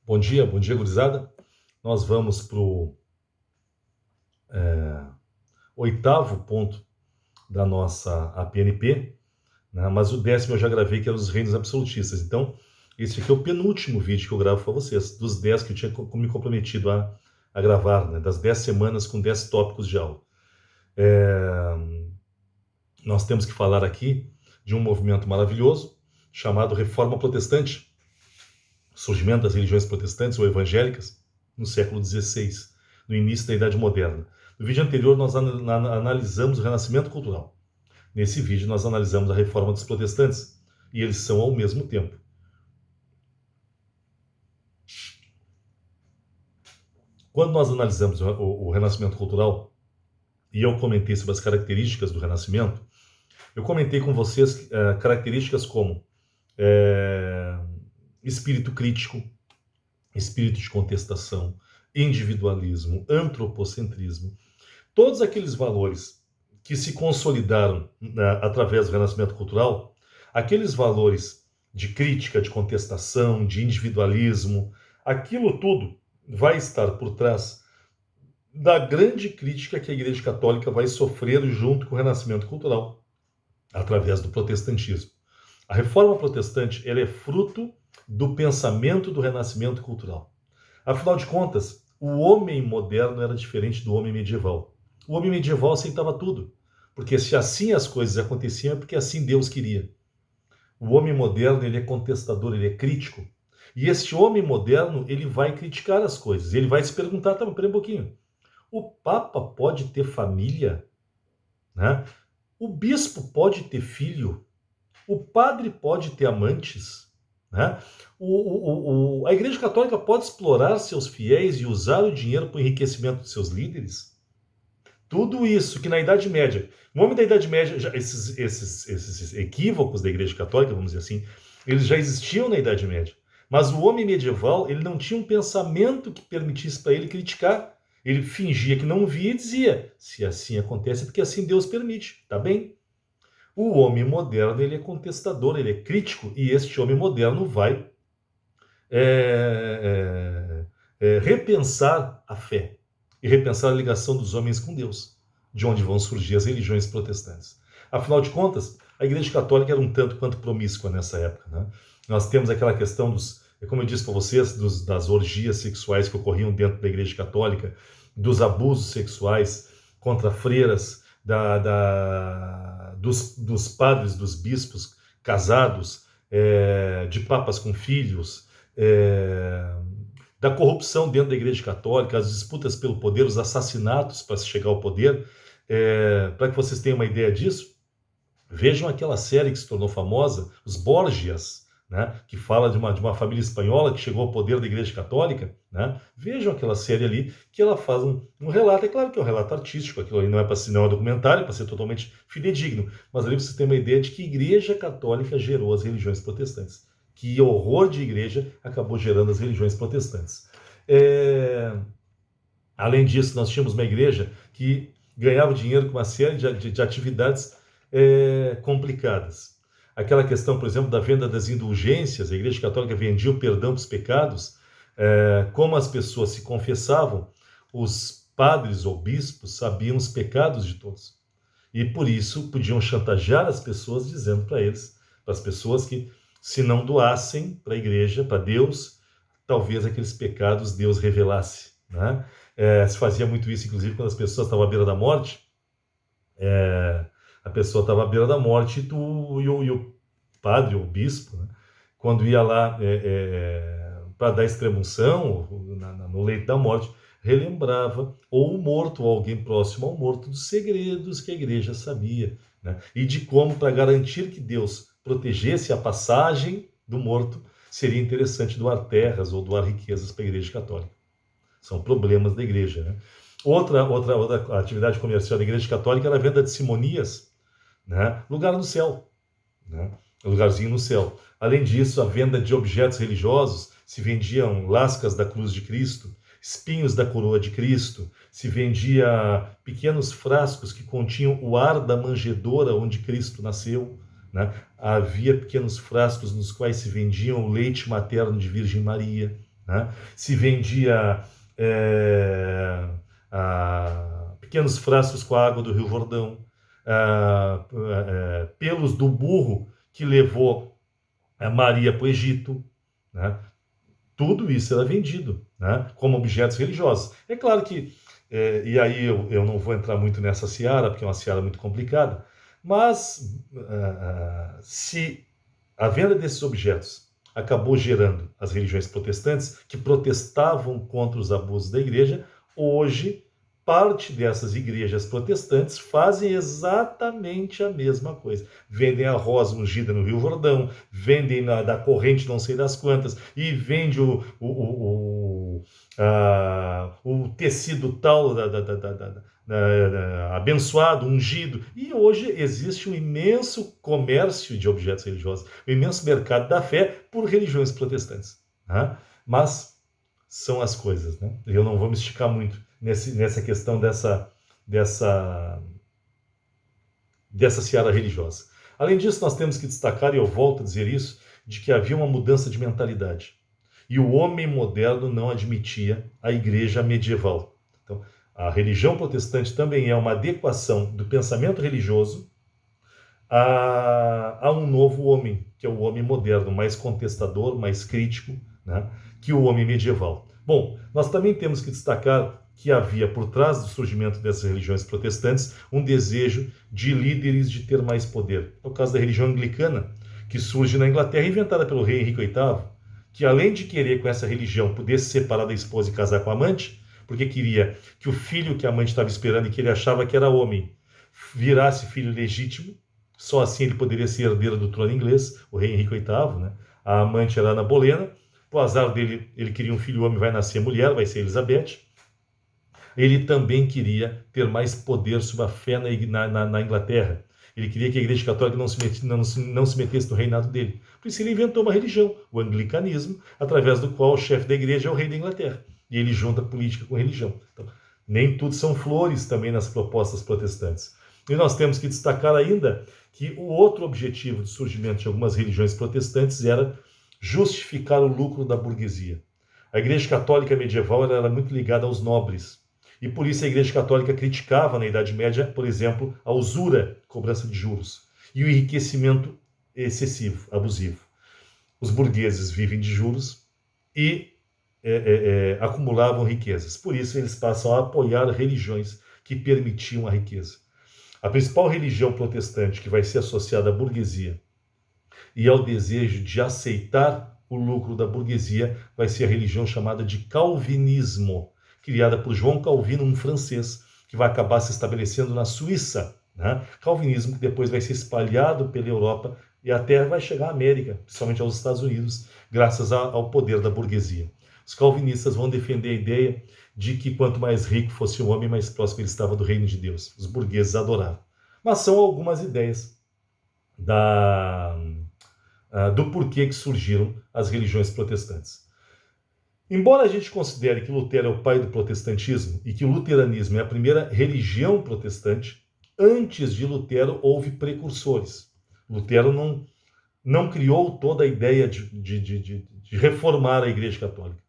Bom dia, gurizada. Nós vamos para o oitavo ponto da nossa APNP, né? Mas o décimo eu já gravei, que era os reinos absolutistas. Então, esse aqui é o penúltimo vídeo que eu gravo para vocês, dos 10 que eu tinha me comprometido a gravar, né? Das 10 semanas com 10 tópicos de aula. Nós temos que falar aqui de um movimento maravilhoso chamado Reforma Protestante, surgimento das religiões protestantes ou evangélicas no século XVI, no início da Idade Moderna. No vídeo anterior, nós analisamos o Renascimento Cultural. Nesse vídeo, nós analisamos a Reforma dos Protestantes, e eles são ao mesmo tempo. Quando nós analisamos o Renascimento Cultural, e eu comentei sobre as características do Renascimento, eu comentei com vocês características como espírito crítico, espírito de contestação, individualismo, antropocentrismo, todos aqueles valores que se consolidaram através do Renascimento Cultural, aqueles valores de crítica, de contestação, de individualismo, aquilo tudo vai estar por trás da grande crítica que a Igreja Católica vai sofrer junto com o Renascimento Cultural, através do protestantismo. A Reforma Protestante ela é fruto do pensamento do Renascimento Cultural. Afinal de contas, o homem moderno era diferente do homem medieval. O homem medieval aceitava tudo, porque se assim as coisas aconteciam, é porque assim Deus queria. O homem moderno ele é contestador, ele é crítico. E este homem moderno ele vai criticar as coisas. Ele vai se perguntar, tá, mas peraí um pouquinho. O Papa pode ter família? Né? O bispo pode ter filho? O padre pode ter amantes? Né? A Igreja Católica pode explorar seus fiéis e usar o dinheiro para o enriquecimento de seus líderes? Tudo isso que na Idade Média, no homem da Idade Média, esses equívocos da Igreja Católica, vamos dizer assim, eles já existiam na Idade Média. Mas o homem medieval, ele não tinha um pensamento que permitisse para ele criticar. Ele fingia que não via e dizia, se assim acontece é porque assim Deus permite, tá bem? O homem moderno, ele é contestador, ele é crítico, e este homem moderno vai repensar a fé e repensar a ligação dos homens com Deus, de onde vão surgir as religiões protestantes. Afinal de contas, a Igreja Católica era um tanto quanto promíscua nessa época. Né? Nós temos aquela questão como eu disse para vocês, das orgias sexuais que ocorriam dentro da Igreja Católica, dos abusos sexuais contra freiras, dos padres, dos bispos casados, de papas com filhos, da corrupção dentro da Igreja Católica, as disputas pelo poder, os assassinatos para se chegar ao poder. Para que vocês tenham uma ideia disso, vejam aquela série que se tornou famosa, Os Borgias, né, que fala de uma família espanhola que chegou ao poder da Igreja Católica. Né? Vejam aquela série ali, que ela faz um relato, é claro que é um relato artístico, aquilo ali não é um documentário, para ser totalmente fidedigno, mas ali você tem uma ideia de que a Igreja Católica gerou as religiões protestantes. Que horror de igreja acabou gerando as religiões protestantes. Além disso, nós tínhamos uma igreja que ganhava dinheiro com uma série de atividades complicadas. Aquela questão, por exemplo, da venda das indulgências, a Igreja Católica vendia o perdão dos pecados, como as pessoas se confessavam, os padres ou bispos sabiam os pecados de todos. E por isso podiam chantagear as pessoas, dizendo para as pessoas que se não doassem para a igreja, para Deus, talvez aqueles pecados Deus revelasse. Né? Se fazia muito isso, inclusive, quando as pessoas estavam à beira da morte. A pessoa estava à beira da morte e o padre ou o bispo, né, quando ia lá para dar extrema-unção, no leito da morte, relembrava, ou o morto, ou alguém próximo ao morto, dos segredos que a igreja sabia, né, e de como, para garantir que Deus protegesse a passagem do morto, seria interessante doar terras ou doar riquezas para a Igreja Católica. São problemas da igreja. Né? Outra atividade comercial da Igreja Católica era a venda de simonias, né? Lugar no céu, né? Lugarzinho no céu. Além disso, a venda de objetos religiosos, se vendiam lascas da cruz de Cristo, espinhos da coroa de Cristo, se vendia pequenos frascos que continham o ar da manjedoura onde Cristo nasceu, né? Havia pequenos frascos nos quais se vendiam o leite materno de Virgem Maria, né? Se vendia pequenos frascos com a água do Rio Jordão, pelos do burro que levou a Maria para o Egito, né? Tudo isso era vendido, né, como objetos religiosos. É claro que, e aí eu não vou entrar muito nessa seara, porque é uma seara muito complicada, mas se a venda desses objetos acabou gerando as religiões protestantes, que protestavam contra os abusos da igreja, hoje parte dessas igrejas protestantes fazem exatamente a mesma coisa. Vendem a rosa ungida no Rio Jordão, vendem da corrente não sei das quantas, e vende o tecido tal abençoado, ungido. E hoje existe um imenso comércio de objetos religiosos, um imenso mercado da fé por religiões protestantes. Né? Mas são as coisas, né? Eu não vou me esticar muito nessa questão dessa seara religiosa. Além disso, nós temos que destacar, e eu volto a dizer isso, de que havia uma mudança de mentalidade. E o homem moderno não admitia a igreja medieval. Então, a religião protestante também é uma adequação do pensamento religioso a um novo homem, que é o homem moderno, mais contestador, mais crítico, né, que o homem medieval. Bom, nós também temos que destacar que havia por trás do surgimento dessas religiões protestantes um desejo de líderes de ter mais poder. É o caso da religião anglicana, que surge na Inglaterra, inventada pelo rei Henrique VIII, que além de querer com essa religião poder se separar da esposa e casar com a amante, porque queria que o filho que a amante estava esperando e que ele achava que era homem, virasse filho legítimo, só assim ele poderia ser herdeiro do trono inglês, o rei Henrique VIII, né? A amante era Ana Bolena, o azar dele, ele queria um filho homem, vai nascer mulher, vai ser Elizabeth. Ele também queria ter mais poder sobre a fé na Inglaterra. Ele queria que a Igreja Católica não se metesse no reinado dele. Por isso ele inventou uma religião, o anglicanismo, através do qual o chefe da igreja é o rei da Inglaterra. E ele junta política com religião. Então, nem tudo são flores também nas propostas protestantes. E nós temos que destacar ainda que o outro objetivo do surgimento de algumas religiões protestantes era justificar o lucro da burguesia. A Igreja Católica medieval era muito ligada aos nobres. E por isso a Igreja Católica criticava na Idade Média, por exemplo, a usura, cobrança de juros, e o enriquecimento excessivo, abusivo. Os burgueses vivem de juros e acumulavam riquezas. Por isso eles passam a apoiar religiões que permitiam a riqueza. A principal religião protestante que vai ser associada à burguesia e ao desejo de aceitar o lucro da burguesia vai ser a religião chamada de calvinismo, criada por João Calvino, um francês, que vai acabar se estabelecendo na Suíça. Né? Calvinismo que depois vai ser espalhado pela Europa e até vai chegar à América, principalmente aos Estados Unidos, graças ao poder da burguesia. Os calvinistas vão defender a ideia de que quanto mais rico fosse o homem, mais próximo ele estava do reino de Deus. Os burgueses adoravam. Mas são algumas ideias do porquê que surgiram as religiões protestantes. Embora a gente considere que Lutero é o pai do protestantismo e que o luteranismo é a primeira religião protestante, antes de Lutero houve precursores. Lutero não criou toda a ideia de reformar a Igreja Católica.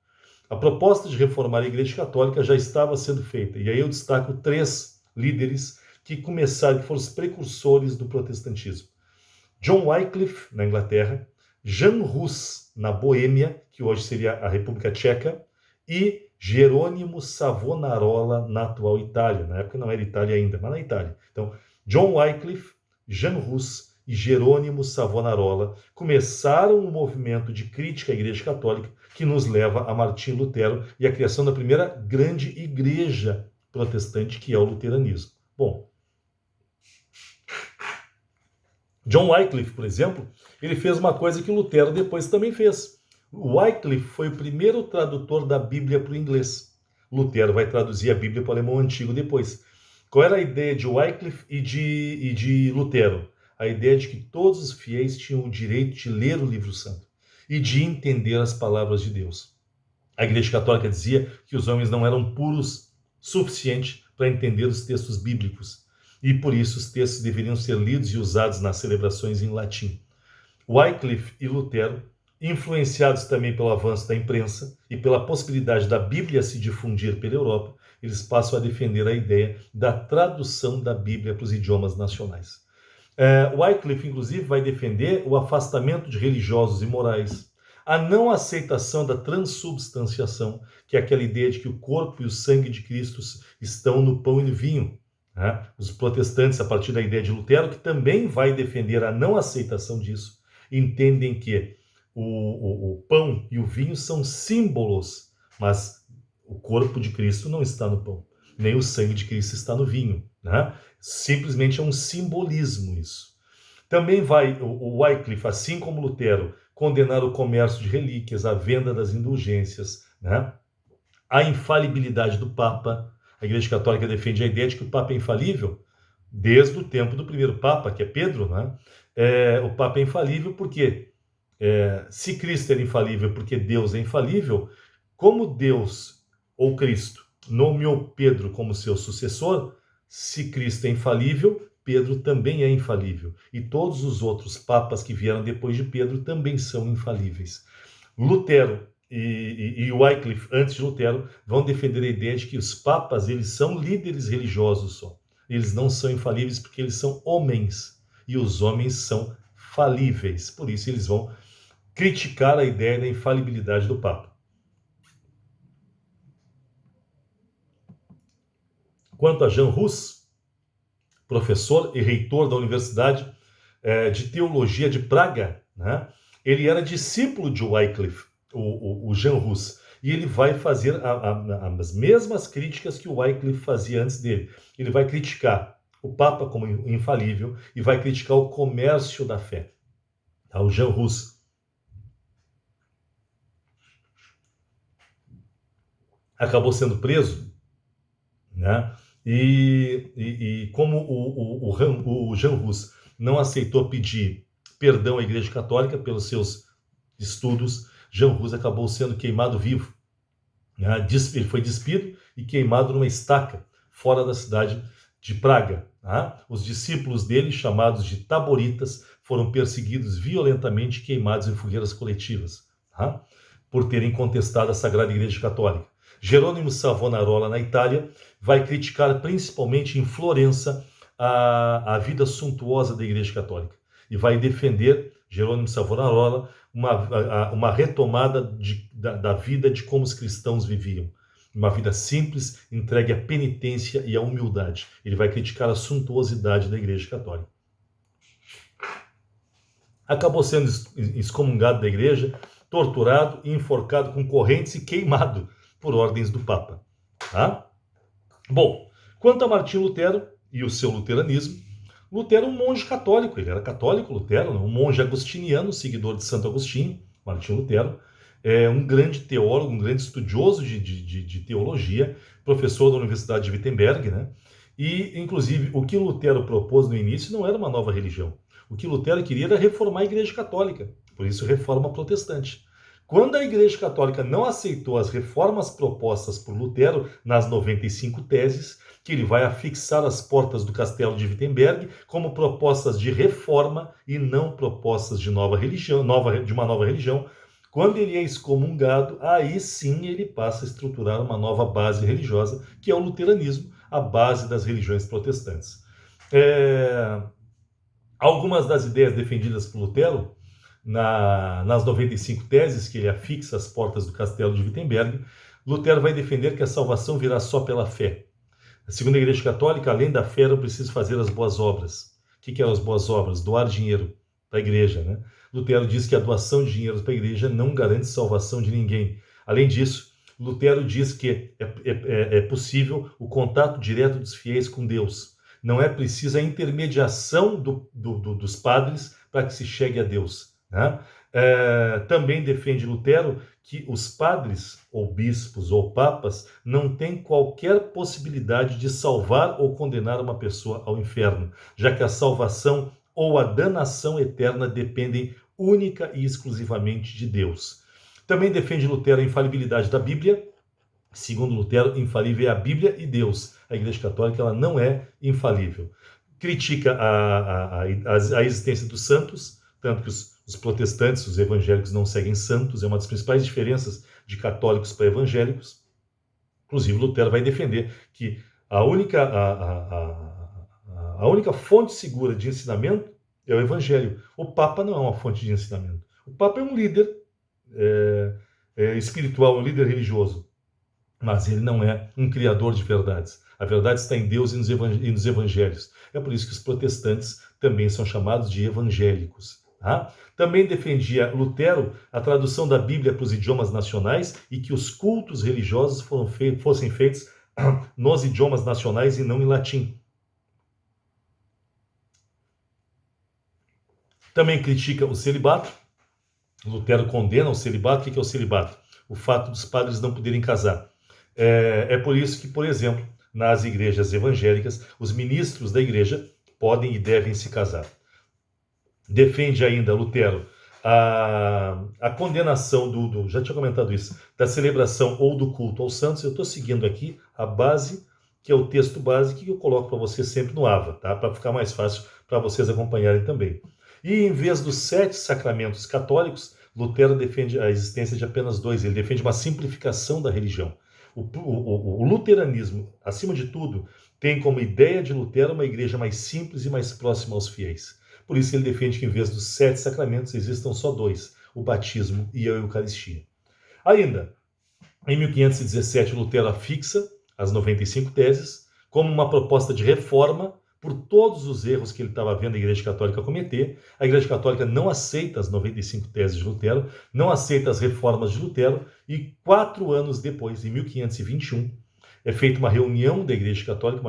A proposta de reformar a Igreja Católica já estava sendo feita. E aí eu destaco 3 líderes que foram os precursores do protestantismo. John Wycliffe, na Inglaterra, Jan Hus, na Boêmia, que hoje seria a República Tcheca, e Jerônimo Savonarola, na atual Itália. Na época não era Itália ainda, mas na Itália. Então, John Wycliffe, Jan Hus e Jerônimo Savonarola começaram um movimento de crítica à Igreja Católica que nos leva a Martim Lutero e a criação da primeira grande igreja protestante, que é o luteranismo. Bom, John Wycliffe, por exemplo, ele fez uma coisa que Lutero depois também fez. Wycliffe foi o primeiro tradutor da Bíblia para o inglês. Lutero vai traduzir a Bíblia para o alemão antigo depois. Qual era a ideia de Wycliffe e de Lutero? A ideia de que todos os fiéis tinham o direito de ler o livro santo e de entender as palavras de Deus. A Igreja Católica dizia que os homens não eram puros suficiente para entender os textos bíblicos e por isso os textos deveriam ser lidos e usados nas celebrações em latim. Wycliffe e Lutero influenciados também pelo avanço da imprensa e pela possibilidade da Bíblia se difundir pela Europa, eles passam a defender a ideia da tradução da Bíblia para os idiomas nacionais. Wycliffe, inclusive, vai defender o afastamento de religiosos e morais, a não aceitação da transubstanciação, que é aquela ideia de que o corpo e o sangue de Cristo estão no pão e no vinho. Né? Os protestantes, a partir da ideia de Lutero, que também vai defender a não aceitação disso, entendem que o pão e o vinho são símbolos, mas o corpo de Cristo não está no pão, nem o sangue de Cristo está no vinho. Né? Simplesmente é um simbolismo isso. Também vai o Wycliffe, assim como Lutero, condenar o comércio de relíquias, a venda das indulgências, né? A infalibilidade do Papa. A Igreja Católica defende a ideia de que o Papa é infalível desde o tempo do primeiro Papa, que é Pedro. Né? O Papa é infalível porque, se Cristo era infalível porque Deus é infalível, como Deus ou Cristo nomeou Pedro como seu sucessor, se Cristo é infalível, Pedro também é infalível. E todos os outros papas que vieram depois de Pedro também são infalíveis. Lutero e Wycliffe, antes de Lutero, vão defender a ideia de que os papas, eles são líderes religiosos só. Eles não são infalíveis porque eles são homens. E os homens são falíveis. Por isso eles vão criticar a ideia da infalibilidade do papa. Quanto a Jean Hus, professor e reitor da Universidade de Teologia de Praga, né? Ele era discípulo de Wycliffe, o Jean Hus, e ele vai fazer as mesmas críticas que o Wycliffe fazia antes dele. Ele vai criticar o Papa como infalível e vai criticar o comércio da fé. Tá? O Jean Hus acabou sendo preso, né? E como o Jean Hus não aceitou pedir perdão à Igreja Católica pelos seus estudos, Jean Hus acabou sendo queimado vivo. Né? Ele foi despido e queimado numa estaca fora da cidade de Praga. Tá? Os discípulos dele, chamados de taboritas, foram perseguidos violentamente e queimados em fogueiras coletivas, tá? Por terem contestado a Sagrada Igreja Católica. Jerônimo Savonarola, na Itália, vai criticar principalmente em Florença a vida suntuosa da Igreja Católica e vai defender, Jerônimo Savonarola, uma retomada da vida de como os cristãos viviam. Uma vida simples, entregue à penitência e à humildade. Ele vai criticar a suntuosidade da Igreja Católica. Acabou sendo excomungado da igreja, torturado, enforcado com correntes e queimado por ordens do Papa. Tá? Bom, quanto a Martinho Lutero e o seu luteranismo, Lutero é um monge católico, ele era católico, Lutero, um monge agostiniano, seguidor de Santo Agostinho. Martinho Lutero é um grande teólogo, um grande estudioso de teologia, professor da Universidade de Wittenberg, né? E, inclusive, o que Lutero propôs no início não era uma nova religião. O que Lutero queria era reformar a Igreja Católica, por isso reforma protestante. Quando a Igreja Católica não aceitou as reformas propostas por Lutero nas 95 teses, que ele vai afixar às portas do castelo de Wittenberg como propostas de reforma e não propostas de nova religião, de uma nova religião, quando ele é excomungado, aí sim ele passa a estruturar uma nova base religiosa, que é o luteranismo, a base das religiões protestantes. Algumas das ideias defendidas por Lutero, nas 95 teses que ele afixa às portas do castelo de Wittenberg, Lutero vai defender que a salvação virá só pela fé. Segundo a Igreja Católica, além da fé, eu preciso fazer as boas obras. O que eram as boas obras? Doar dinheiro para a igreja, né? Lutero diz que a doação de dinheiro para a igreja não garante salvação de ninguém. Além disso, Lutero diz que é possível o contato direto dos fiéis com Deus. Não é preciso a intermediação dos padres para que se chegue a Deus. Né? Também defende Lutero que os padres, ou bispos, ou papas, não têm qualquer possibilidade de salvar ou condenar uma pessoa ao inferno, já que a salvação ou a danação eterna dependem única e exclusivamente de Deus. Também defende Lutero a infalibilidade da Bíblia. Segundo Lutero, infalível é a Bíblia e Deus. A Igreja Católica ela não é infalível. Critica a existência dos santos, tanto que os Os protestantes, os evangélicos não seguem santos, é uma das principais diferenças de católicos para evangélicos. Inclusive, Lutero vai defender que a única fonte segura de ensinamento é o evangelho. O Papa não é uma fonte de ensinamento. O Papa é um líder espiritual, um líder religioso, mas ele não é um criador de verdades. A verdade está em Deus e nos evangelhos. É por isso que os protestantes também são chamados de evangélicos. Tá? Também defendia Lutero a tradução da Bíblia para os idiomas nacionais e que os cultos religiosos fossem feitos nos idiomas nacionais e não em latim. Também critica o celibato. Lutero condena o celibato. O que é o celibato? O fato dos padres não poderem casar. É por isso que, por exemplo, nas igrejas evangélicas, os ministros da igreja podem e devem se casar. Defende ainda Lutero a condenação já tinha comentado isso, da celebração ou do culto aos santos. Eu estou seguindo aqui a base, que é o texto base que eu coloco para vocês sempre no AVA, tá? Para ficar mais fácil para vocês acompanharem também. E em vez dos 7 sacramentos católicos, Lutero defende a existência de apenas 2. Ele defende uma simplificação da religião. O luteranismo, acima de tudo, tem como ideia de Lutero uma igreja mais simples e mais próxima aos fiéis. Por isso ele defende que em vez dos 7 sacramentos existam só 2, o batismo e a Eucaristia. Ainda, em 1517, Lutero afixa as 95 teses como uma proposta de reforma por todos os erros que ele estava vendo a Igreja Católica cometer. A Igreja Católica não aceita as 95 teses de Lutero, não aceita as reformas de Lutero, e 4 anos depois, em 1521, é feita uma reunião da Igreja Católica,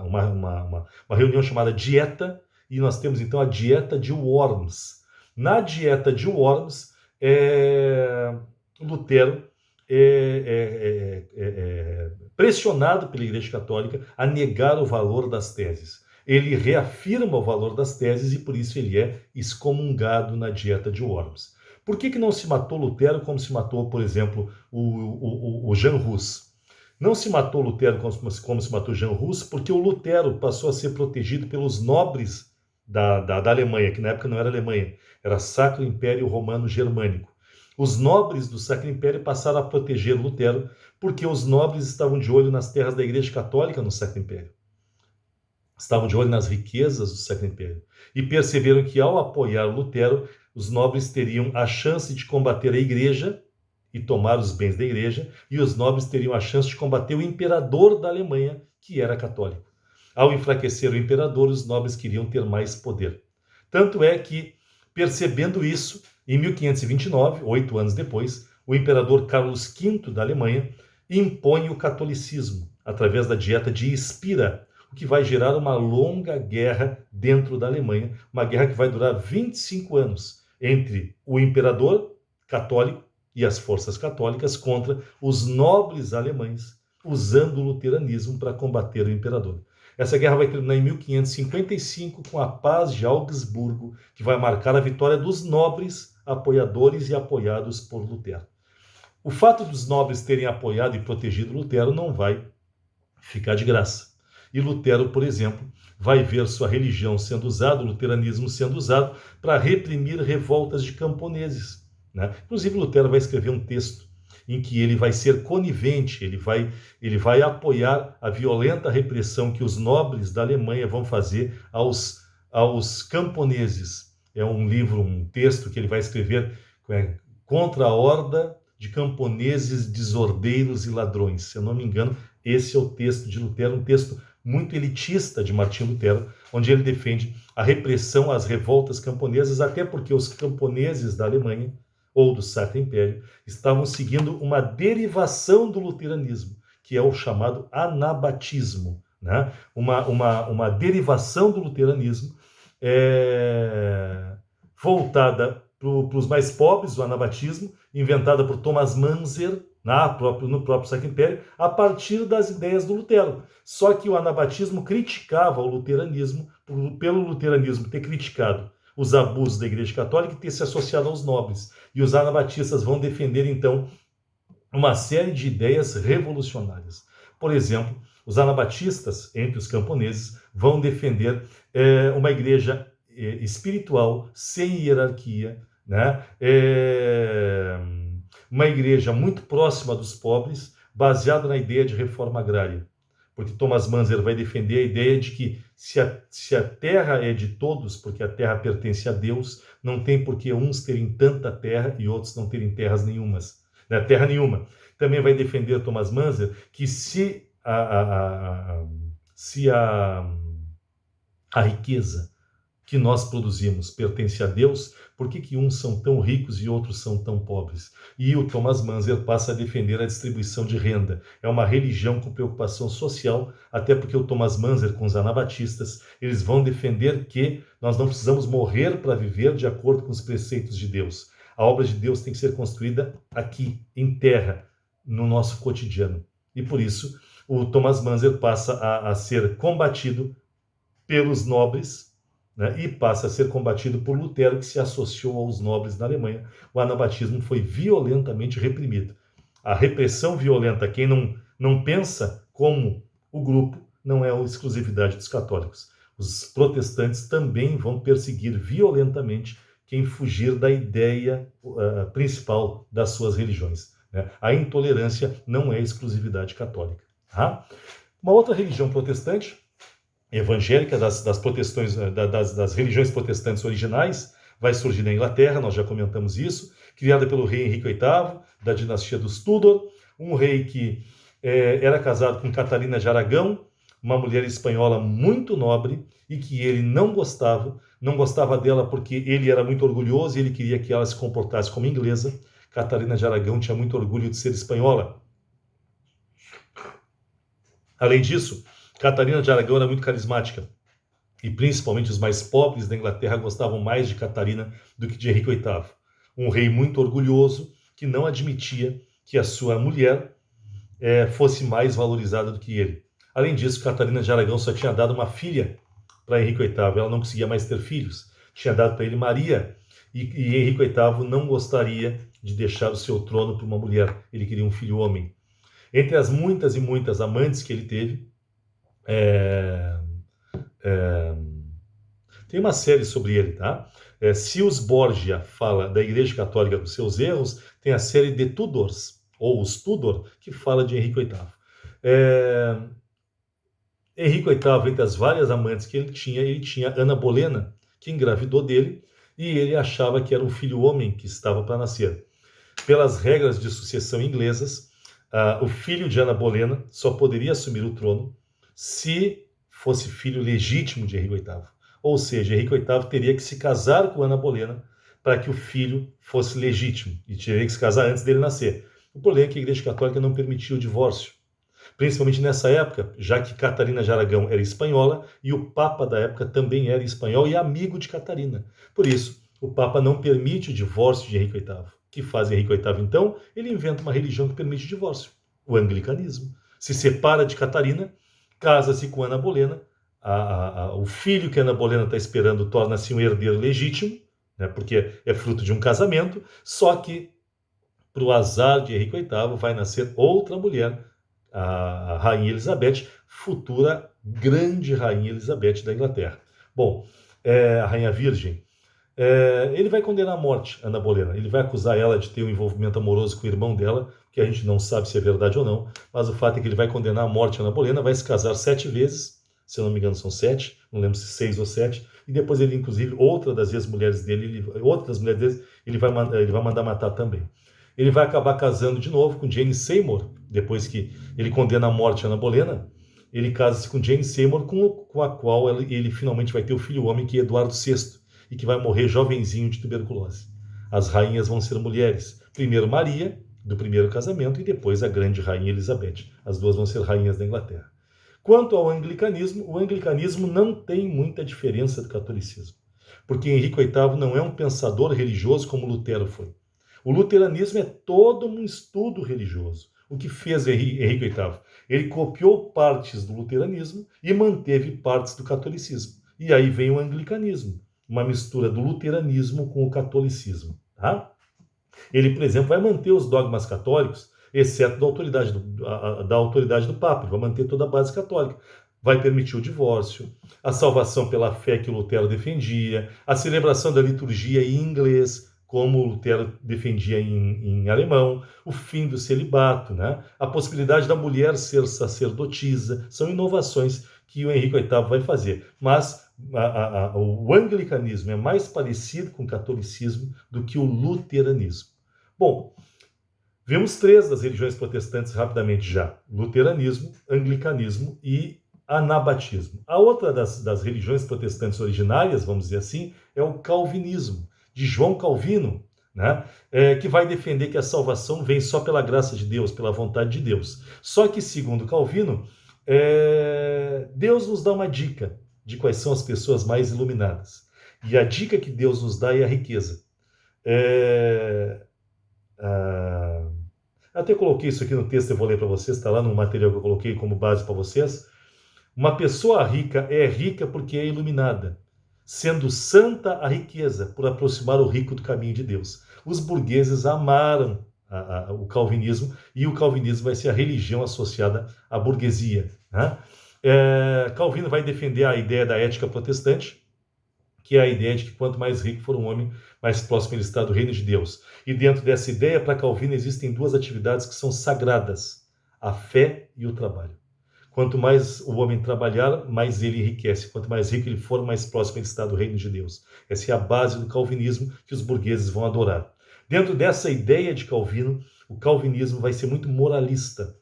uma reunião chamada Dieta, e nós temos então a Dieta de Worms. Na Dieta de Worms, Lutero pressionado pela Igreja Católica a negar o valor das teses. Ele reafirma o valor das teses e por isso ele é excomungado na Dieta de Worms. Por que não se matou Lutero como se matou, por exemplo, o Jan Hus? Não se matou Lutero como se matou Jan Hus, porque o Lutero passou a ser protegido pelos nobres da Alemanha, que na época não era Alemanha, era Sacro Império Romano Germânico. Os nobres do Sacro Império passaram a proteger Lutero, porque os nobres estavam de olho nas terras da Igreja Católica no Sacro Império. Estavam de olho nas riquezas do Sacro Império. E perceberam que, ao apoiar Lutero, os nobres teriam a chance de combater a Igreja e tomar os bens da Igreja, e os nobres teriam a chance de combater o imperador da Alemanha, que era católico. Ao enfraquecer o imperador, os nobres queriam ter mais poder. Tanto é que, percebendo isso, em 1529, 8 anos depois, o imperador Carlos V da Alemanha impõe o catolicismo através da Dieta de Spira, o que vai gerar uma longa guerra dentro da Alemanha, uma guerra que vai durar 25 anos entre o imperador católico e as forças católicas contra os nobres alemães, usando o luteranismo para combater o imperador. Essa guerra vai terminar em 1555 com a Paz de Augsburgo, que vai marcar a vitória dos nobres, apoiadores e apoiados por Lutero. O fato dos nobres terem apoiado e protegido Lutero não vai ficar de graça. E Lutero, por exemplo, vai ver sua religião sendo usada, o luteranismo sendo usado, para reprimir revoltas de camponeses. Né? Inclusive, Lutero vai escrever um texto em que ele vai ser conivente, ele vai apoiar a violenta repressão que os nobres da Alemanha vão fazer aos camponeses. É um livro, um texto que ele vai escrever contra a horda de camponeses desordeiros e ladrões. Se eu não me engano, esse é o texto de Lutero, um texto muito elitista de Martinho Lutero, onde ele defende a repressão às revoltas camponesas, até porque os camponeses da Alemanha ou do Sacro Império estavam seguindo uma derivação do luteranismo, que é o chamado anabatismo, né? Uma derivação do luteranismo voltada para os mais pobres, o anabatismo, inventada por Thomas Manzer, no próprio Sacro Império, a partir das ideias do Lutero. Só que o anabatismo criticava o luteranismo, pelo luteranismo ter criticado os abusos da Igreja Católica e ter se associado aos nobres. E os anabatistas vão defender, então, uma série de ideias revolucionárias. Por exemplo, os anabatistas, entre os camponeses, vão defender uma igreja espiritual, sem hierarquia, né? Uma igreja muito próxima dos pobres, baseada na ideia de reforma agrária. Porque Thomas Manzer vai defender a ideia de que se a terra é de todos, porque a terra pertence a Deus, não tem por que uns terem tanta terra e outros não terem terras nenhumas, né? Terra nenhuma. Também vai defender Thomas Manzer que se a riqueza que nós produzimos pertence a Deus, por que uns são tão ricos e outros são tão pobres? E o Thomas Manzer passa a defender a distribuição de renda. É uma religião com preocupação social, até porque o Thomas Manzer, com os anabatistas, eles vão defender que nós não precisamos morrer para viver de acordo com os preceitos de Deus. A obra de Deus tem que ser construída aqui, em terra, no nosso cotidiano. E por isso, o Thomas Manzer passa a ser combatido pelos nobres, né, e passa a ser combatido por Lutero, que se associou aos nobres na Alemanha. O anabatismo foi violentamente reprimido. A repressão violenta, quem não pensa como o grupo, não é a exclusividade dos católicos. Os protestantes também vão perseguir violentamente quem fugir da ideia principal das suas religiões, né? A intolerância não é exclusividade católica. Tá? Uma outra religião protestante, evangélica, das religiões protestantes originais, vai surgir na Inglaterra, nós já comentamos isso, criada pelo rei Henrique VIII, da dinastia dos Tudor, um rei que era casado com Catarina de Aragão, uma mulher espanhola muito nobre, e que ele não gostava dela porque ele era muito orgulhoso e ele queria que ela se comportasse como inglesa. Catarina de Aragão tinha muito orgulho de ser espanhola. Além disso, Catarina de Aragão era muito carismática, e principalmente os mais pobres da Inglaterra gostavam mais de Catarina do que de Henrique VIII. Um rei muito orgulhoso, que não admitia que a sua mulher fosse mais valorizada do que ele. Além disso, Catarina de Aragão só tinha dado uma filha para Henrique VIII, ela não conseguia mais ter filhos. Tinha dado para ele Maria, e Henrique VIII não gostaria de deixar o seu trono para uma mulher, ele queria um filho homem. Entre as muitas e muitas amantes que ele teve, tem uma série sobre ele, tá? Se os Borgia fala da Igreja Católica com seus erros, tem a série The Tudors, ou os Tudor, que fala de Henrique VIII. Henrique VIII, entre as várias amantes que ele tinha Ana Bolena, que engravidou dele, e ele achava que era um filho homem que estava para nascer. Pelas regras de sucessão inglesas, o filho de Ana Bolena só poderia assumir o trono se fosse filho legítimo de Henrique VIII. Ou seja, Henrique VIII teria que se casar com Ana Bolena para que o filho fosse legítimo, e teria que se casar antes dele nascer. O problema é que a Igreja Católica não permitia o divórcio, principalmente nessa época, já que Catarina de Aragão era espanhola e o Papa da época também era espanhol e amigo de Catarina. Por isso, o Papa não permite o divórcio de Henrique VIII. O que faz Henrique VIII, então? Ele inventa uma religião que permite o divórcio, o anglicanismo. Se separa de Catarina, casa-se com Ana Bolena, o filho que Ana Bolena está esperando torna-se um herdeiro legítimo, né, porque é fruto de um casamento, só que, para o azar de Henrique VIII, vai nascer outra mulher, a Rainha Elizabeth, futura grande Rainha Elizabeth da Inglaterra. Bom, a Rainha Virgem. Ele vai condenar à morte Ana Bolena. Ele vai acusar ela de ter um envolvimento amoroso com o irmão dela, que a gente não sabe se é verdade ou não, mas o fato é que ele vai condenar à morte Ana Bolena, vai se casar 7 vezes, se eu não me engano são 7, não lembro se 6 ou 7, e depois ele, inclusive, outra das ex-mulheres dele, ele vai mandar matar também. Ele vai acabar casando de novo com Jane Seymour, depois que ele condena à morte Ana Bolena, ele casa-se com Jane Seymour, com a qual ele finalmente vai ter o filho homem, que é Eduardo VI, e que vai morrer jovenzinho de tuberculose. As rainhas vão ser mulheres. Primeiro Maria, do primeiro casamento, e depois a grande Rainha Elizabeth. As duas vão ser rainhas da Inglaterra. Quanto ao anglicanismo, o anglicanismo não tem muita diferença do catolicismo, porque Henrique VIII não é um pensador religioso como Lutero foi. O luteranismo é todo um estudo religioso. O que fez Henrique VIII? Ele copiou partes do luteranismo e manteve partes do catolicismo. E aí vem o anglicanismo, uma mistura do luteranismo com o catolicismo. Tá? Ele, por exemplo, vai manter os dogmas católicos, exceto da autoridade do Papa. Ele vai manter toda a base católica. vai permitir o divórcio, a salvação pela fé que Lutero defendia, a celebração da liturgia em inglês, como Lutero defendia em alemão, o fim do celibato, né? A possibilidade da mulher ser sacerdotisa, são inovações que o Henrique VIII vai fazer. Mas o anglicanismo é mais parecido com o catolicismo do que o luteranismo. Bom, vemos 3 das religiões protestantes rapidamente já: luteranismo, anglicanismo e anabatismo. A outra das religiões protestantes originárias, vamos dizer assim, é o calvinismo, de João Calvino, né? Que vai defender que a salvação vem só pela graça de Deus, pela vontade de Deus. Só que, segundo Calvino, Deus nos dá uma dica de quais são as pessoas mais iluminadas. E a dica que Deus nos dá é a riqueza. Até coloquei isso aqui no texto, eu vou ler para vocês, está lá no material que eu coloquei como base para vocês. Uma pessoa rica é rica porque é iluminada, sendo santa a riqueza, por aproximar o rico do caminho de Deus. Os burgueses amaram o calvinismo, e o calvinismo vai ser a religião associada à burguesia, né? Calvino vai defender a ideia da ética protestante, que é a ideia de que quanto mais rico for um homem, mais próximo ele está do reino de Deus. E dentro dessa ideia, para Calvino, existem 2 atividades que são sagradas: a fé e o trabalho. Quanto mais o homem trabalhar, mais ele enriquece. Quanto mais rico ele for, mais próximo ele está do reino de Deus. Essa é a base do calvinismo que os burgueses vão adorar. Dentro dessa ideia de Calvino, o calvinismo vai ser muito moralista.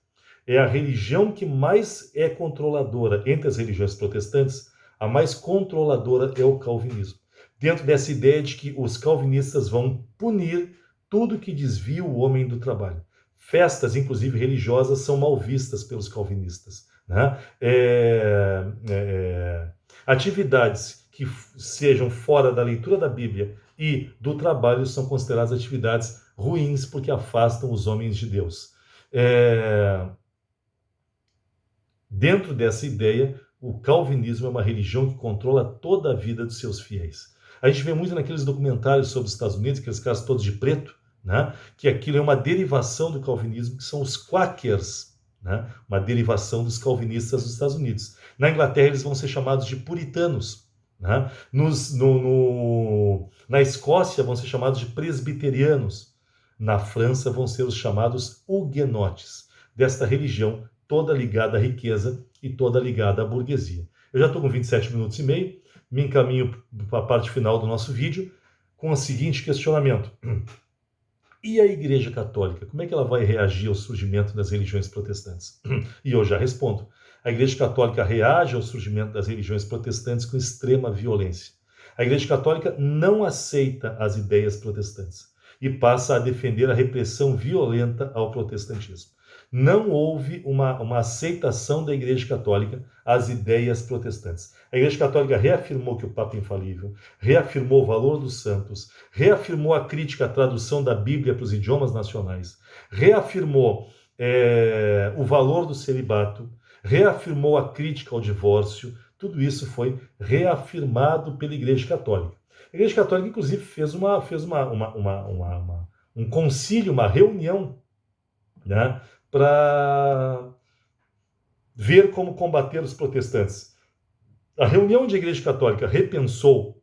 É a religião que mais é controladora entre as religiões protestantes. A mais controladora é o calvinismo. Dentro dessa ideia de que os calvinistas vão punir tudo que desvia o homem do trabalho. Festas, inclusive religiosas, são mal vistas pelos calvinistas, né? Atividades que sejam fora da leitura da Bíblia e do trabalho são consideradas atividades ruins porque afastam os homens de Deus. Dentro dessa ideia, o calvinismo é uma religião que controla toda a vida dos seus fiéis. A gente vê muito naqueles documentários sobre os Estados Unidos, aqueles caras todos de preto, né? Que aquilo é uma derivação do calvinismo, que são os quakers, né? Uma derivação dos calvinistas dos Estados Unidos. Na Inglaterra, eles vão ser chamados de puritanos, né? Na Escócia, vão ser chamados de presbiterianos. Na França, vão ser os chamados huguenotes, desta religião toda ligada à riqueza e toda ligada à burguesia. Eu já estou com 27 minutos e meio, me encaminho para a parte final do nosso vídeo com o seguinte questionamento: e a Igreja Católica? Como é que ela vai reagir ao surgimento das religiões protestantes? E eu já respondo. A Igreja Católica reage ao surgimento das religiões protestantes com extrema violência. A Igreja Católica não aceita as ideias protestantes e passa a defender a repressão violenta ao protestantismo. Não houve uma aceitação da Igreja Católica às ideias protestantes. A Igreja Católica reafirmou que o Papa é infalível, reafirmou o valor dos santos, reafirmou a crítica à tradução da Bíblia para os idiomas nacionais, reafirmou o valor do celibato, reafirmou a crítica ao divórcio. Tudo isso foi reafirmado pela Igreja Católica. A Igreja Católica, inclusive, fez um concílio, uma reunião, né, para ver como combater os protestantes. A reunião de Igreja Católica repensou,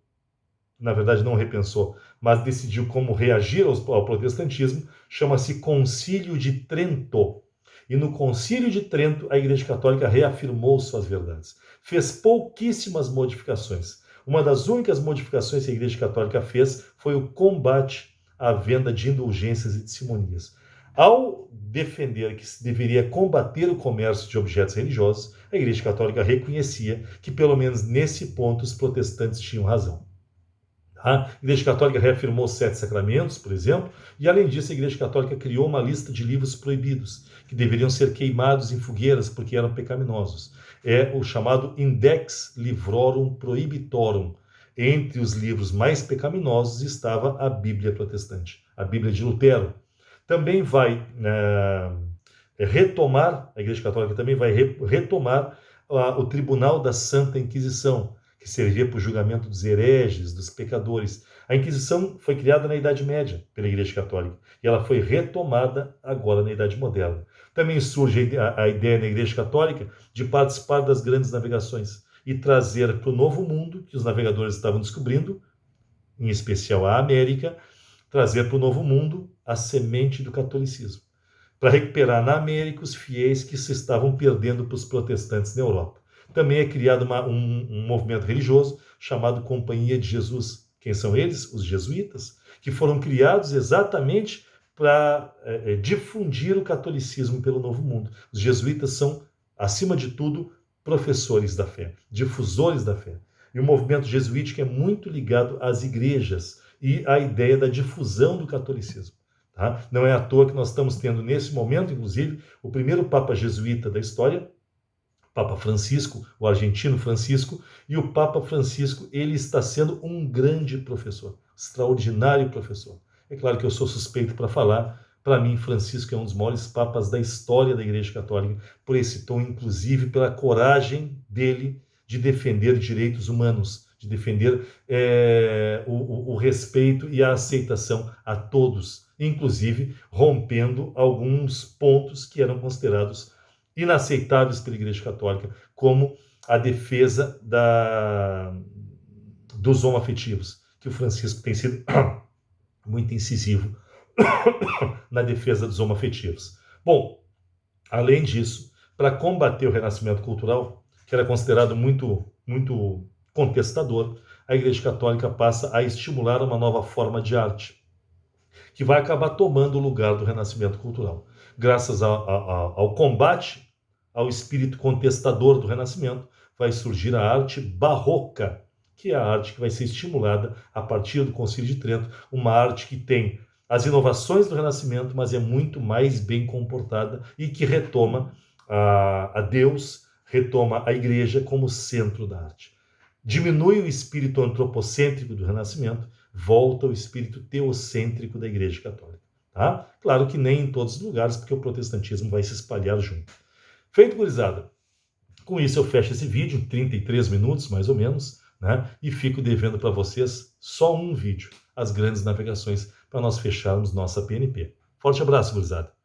na verdade não repensou, mas decidiu como reagir ao protestantismo, chama-se Concílio de Trento. E no Concílio de Trento, a Igreja Católica reafirmou suas verdades. Fez pouquíssimas modificações. Uma das únicas modificações que a Igreja Católica fez foi o combate à venda de indulgências e de simonias. Ao defender que se deveria combater o comércio de objetos religiosos, a Igreja Católica reconhecia que, pelo menos nesse ponto, os protestantes tinham razão. A Igreja Católica reafirmou os 7 sacramentos, por exemplo, e, além disso, a Igreja Católica criou uma lista de livros proibidos, que deveriam ser queimados em fogueiras porque eram pecaminosos. É o chamado Index Livrorum Prohibitorum. Entre os livros mais pecaminosos estava a Bíblia protestante, a Bíblia de Lutero. Também vai retomar, a Igreja Católica também vai retomar o Tribunal da Santa Inquisição, que que servia para o julgamento dos hereges, dos pecadores. A Inquisição foi criada na Idade Média pela Igreja Católica e ela foi retomada agora na Idade Moderna. Também surge a ideia na Igreja Católica de participar das grandes navegações e trazer para o Novo Mundo, que os navegadores estavam descobrindo, em especial a América, trazer para o Novo Mundo a semente do catolicismo, para recuperar na América os fiéis que se estavam perdendo para os protestantes na Europa. Também é criado um movimento religioso chamado Companhia de Jesus. Quem são eles? Os jesuítas, que foram criados exatamente para difundir o catolicismo pelo Novo Mundo. Os jesuítas são, acima de tudo, professores da fé, difusores da fé. E o movimento jesuítico é muito ligado às igrejas e à ideia da difusão do catolicismo. Tá? Não é à toa que nós estamos tendo, nesse momento, inclusive, o primeiro Papa jesuíta da história, Papa Francisco, o argentino Francisco, e o Papa Francisco, ele está sendo um grande professor, extraordinário professor. É claro que eu sou suspeito para falar, para mim Francisco é um dos maiores papas da história da Igreja Católica, por esse tom, inclusive pela coragem dele de defender direitos humanos, de defender o respeito e a aceitação a todos, inclusive rompendo alguns pontos que eram considerados inaceitáveis pela Igreja Católica, como a defesa dos homoafetivos, que o Francisco tem sido muito incisivo na defesa dos homoafetivos. Bom, além disso, para combater o renascimento cultural, que era considerado muito contestador, a Igreja Católica passa a estimular uma nova forma de arte, que vai acabar tomando o lugar do renascimento cultural. Graças ao combate ao espírito contestador do renascimento, vai surgir a arte barroca, que é a arte que vai ser estimulada a partir do Concílio de Trento, uma arte que tem as inovações do renascimento, mas é muito mais bem comportada e que retoma a Deus, retoma a igreja como centro da arte. Diminui o espírito antropocêntrico do renascimento, volta o espírito teocêntrico da Igreja Católica. Tá? Claro que nem em todos os lugares, porque o protestantismo vai se espalhar junto. Feito, gurizada. Com isso eu fecho esse vídeo, 33 minutos mais ou menos, né? E fico devendo para vocês só um vídeo, as grandes navegações, para nós fecharmos nossa PNP. Forte abraço, gurizada.